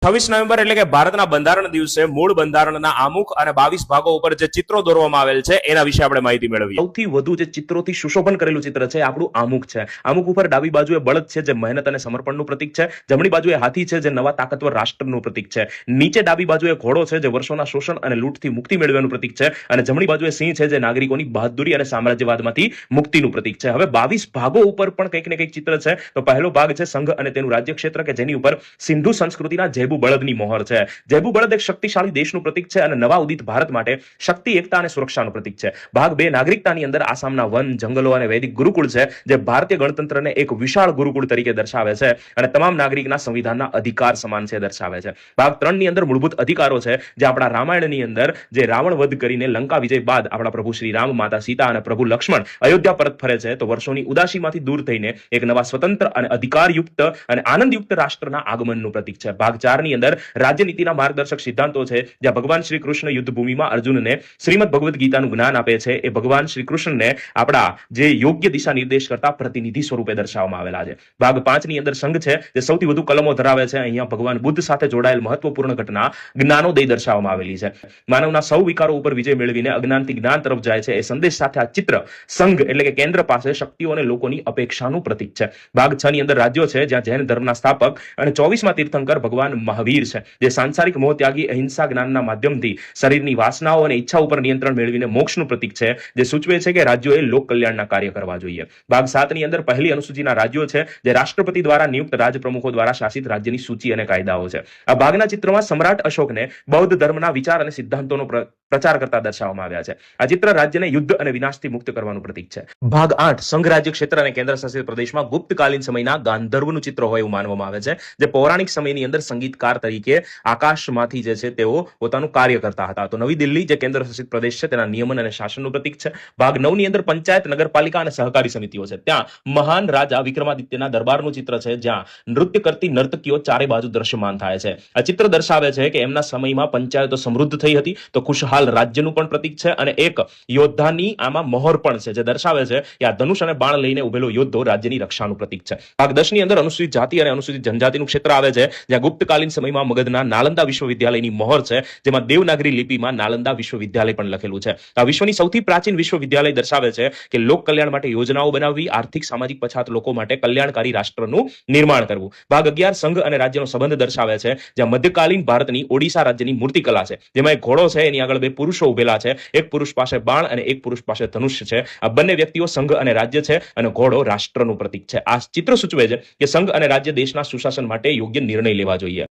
26 November એટલે કે ભારતના બંધારણ દિવસે મૂળ બંધારણના આમુખ અને 22 ભાગો ઉપર જે ચિત્રો દોરવામાં આવેલ છે એના વિશે આપણે માહિતી મેળવીએ। સૌથી વધુ જે ચિત્રોથી સુશોભન કરેલું ચિત્ર છે આપણું આમુખ છે। આમુખ ઉપર ડાબી બાજુએ બળદ છે જે મહેનત અને સમર્પણનું પ્રતીક છે, જમણી બાજુએ હાથી છે જે નવા તાકતવર રાષ્ટ્રનું પ્રતીક છે, નીચે ડાબી બાજુએ ઘોડો છે જે વર્ષોના શોષણ અને લૂંટથી મુક્તિ મેળવવાનું પ્રતીક છે, અને જમણી બાજુએ સિંહ છે જે નાગરિકોની બહાદુરી અને સામ્રાજ્યવાદમાંથી મુક્તિનું પ્રતીક છે। હવે 22 ભાગો ઉપર પણ કંઈક ને કંઈક ચિત્ર છે। તો પહેલો ભાગ છે સંઘ અને તેનું રાજ્ય ક્ષેત્ર કે જેની ઉપર સિંધુ સંસ્કૃતિના જેબુ બળદની મોહર છે। જેબુ બળદ એક શક્તિશાળી દેશનું પ્રતીક છે અને નવા ઉદિત ભારત માટે શક્તિ, એકતા અને સુરક્ષાનું પ્રતીક છે। ભાગ 2 નાગરિકતાની અંદર આસામના વન, જંગલો અને વૈદિક ગુરુકુળ છે જે ભારતીય ગણતંત્રને એક વિશાળ ગુરુકુળ તરીકે દર્શાવે છે અને તમામ નાગરિકના સંવિધાનના અધિકાર સમાન છે દર્શાવે છે। ભાગ 3 ની અંદર મૂળભૂત અધિકારો છે જે આપણા રામાયણની અંદર જે રાવણ વધ કરીને લંકા વિજય બાદ આપણા પ્રભુ શ્રી રામ, માતા સીતા અને પ્રભુ લક્ષ્મણ અયોધ્યા પરત ફરે છે તો વર્ષોની ઉદાસીમાંથી દૂર થઈને એક નવા સ્વતંત્ર અને અધિકારયુક્ત અને આનંદયુક્ત રાષ્ટ્રના આગમનનું પ્રતીક છે। ભાગ 4 ની અંદર રાજ્યનીતિના માર્ગદર્શક સિદ્ધાંતો છે જ્યાં ભગવાન શ્રી કૃષ્ણ યુદ્ધભૂમિમાં અર્જુનને શ્રીમદ ભગવદ્ ગીતાનું જ્ઞાન આપે છે। એ ભગવાન શ્રી કૃષ્ણને આપણા જે યોગ્ય દિશા નિર્દેશ કરતા પ્રતિનિધિ સ્વરૂપે દર્શાવવામાં આવેલા છે। ભાગ 5 ની અંદર સંઘ છે જે સૌથી વધુ કલમો ધરાવે છે। અહીંયા ભગવાન બુદ્ધ સાથે જોડાયેલ મહત્વપૂર્ણ ઘટના જ્ઞાનોદય દર્શાવવામાં આવેલી છે। માનવના સૌ વિકારો ઉપર વિજય મેળવીને અજ્ઞાનથી જ્ઞાન તરફ જાય છે એ સંદેશ સાથે આ ચિત્ર સંઘ એટલે કે કેન્દ્ર પાસે શક્તિઓ અને લોકોની અપેક્ષાનું પ્રતીક છે। ભાગ 6 ની અંદર રાજ્યો છે જ્યાં જૈન ધર્મના સ્થાપક અને 24માં તીર્થંકર ભગવાન મહાવીર છે જે સાંસારિક મોહ ત્યાગી અહિંસા જ્ઞાનના માધ્યમથી શરીરની વાસનાઓ અને ઈચ્છા ઉપર નિયંત્રણ મેળવીને મોક્ષનું પ્રતીક છે જે સૂચવે છે કે રાજ્યોએ લોક કલ્યાણના કાર્ય કરવા જોઈએ। ભાગ 7 ની અંદર પહેલી અનુસૂચિના રાજ્યો છે જે રાષ્ટ્રપતિ દ્વારા નિયુક્ત રાજપ્રમુખો દ્વારા શાસિત રાજ્યની સૂચિ અને કાયદાઓ છે। આ ભાગના ચિત્રમાં સમ્રાટ અશોકને બૌદ્ધ ધર્મના વિચાર અને સિદ્ધાંતોનો પ્રચાર કરતા દર્શાવવામાં આવ્યા છે। આ ચિત્ર રાજ્યને યુદ્ધ અને વિનાશથી મુક્ત કરવાનું પ્રતીક છે। ભાગ 8 સંઘ રાજ્ય ક્ષેત્ર અને કેન્દ્ર શાસિત પ્રદેશમાં ગુપ્તકાલીન સમયના ગાંધર્વનું ચિત્ર હોય એવું માનવામાં આવે છે જે પૌરાણિક સમયની અંદર સંગીતકાર તરીકે આકાશમાંથી જે છે તેઓ પોતાનું કાર્ય કરતા હતા। તો નવી દિલ્હી જે કેન્દ્ર શાસિત પ્રદેશ છે તેના નિયમન અને શાસનનું પ્રતીક છે। ભાગ 9 ની અંદર પંચાયત, નગરપાલિકા અને સહકારી સમિતિઓ છે। ત્યાં મહાન રાજા વિક્રમાદિત્યના દરબારનું ચિત્ર છે જ્યાં નૃત્ય કરતી નર્તકીઓ ચારે બાજુ દ્રશ્યમાન થાય છે। આ ચિત્ર દર્શાવે છે કે એમના સમયમાં પંચાયતો સમૃદ્ધ થઈ હતી તો ખુશહાલ રાજ્યનું પણ પ્રતીક છે અને એક યોદ્ધાની આમાં મોહર પણ છે જે દર્શાવે છે કે આ ધનુષ અને બાણ લઈને ઉભેલો યોદ્ધો રાજ્યની રક્ષાનું પ્રતીક છે। ભાગ 10 ની અંદર અનુસૂચિત જાતિ અને અનુસૂચિત જનજાતિનું ક્ષેત્ર આવે છે જ્યાં ગુપ્તકાલીન સમયમાં મગધના નાલંદા વિશ્વવિદ્યાલયની મોહર છે જેમાં દેવનાગરી લિપિમાં નાલંદા વિશ્વવિદ્યાલય પણ લખેલું છે। આ વિશ્વની સૌથી પ્રાચીન વિશ્વવિદ્યાલય દર્શાવે છે કે લોક કલ્યાણ માટે યોજનાઓ બનાવવી, આર્થિક સામાજિક પછાત લોકો માટે કલ્યાણકારી રાષ્ટ્રનું નિર્માણ કરવું। ભાગ 11 સંઘ અને રાજ્યનો સંબંધ દર્શાવે છે જ્યાં મધ્યકાલીન ભારતની ઓડિશા રાજ્યની મૂર્તિકલા છે જેમાં એક ઘોડો છે એની આગળ બે પુરુષો ઉભેલા છે, એક પુરુષ પાસે બાણ અને એક પુરુષ પાસે ધનુષ્ય છે। આ બંને વ્યક્તિઓ સંઘ અને રાજ્ય છે અને ઘોડો રાષ્ટ્રનું પ્રતીક છે। આ ચિત્ર સૂચવે છે કે સંઘ અને રાજ્ય દેશના સુશાસન માટે યોગ્ય નિર્ણય લેવા જોઈએ।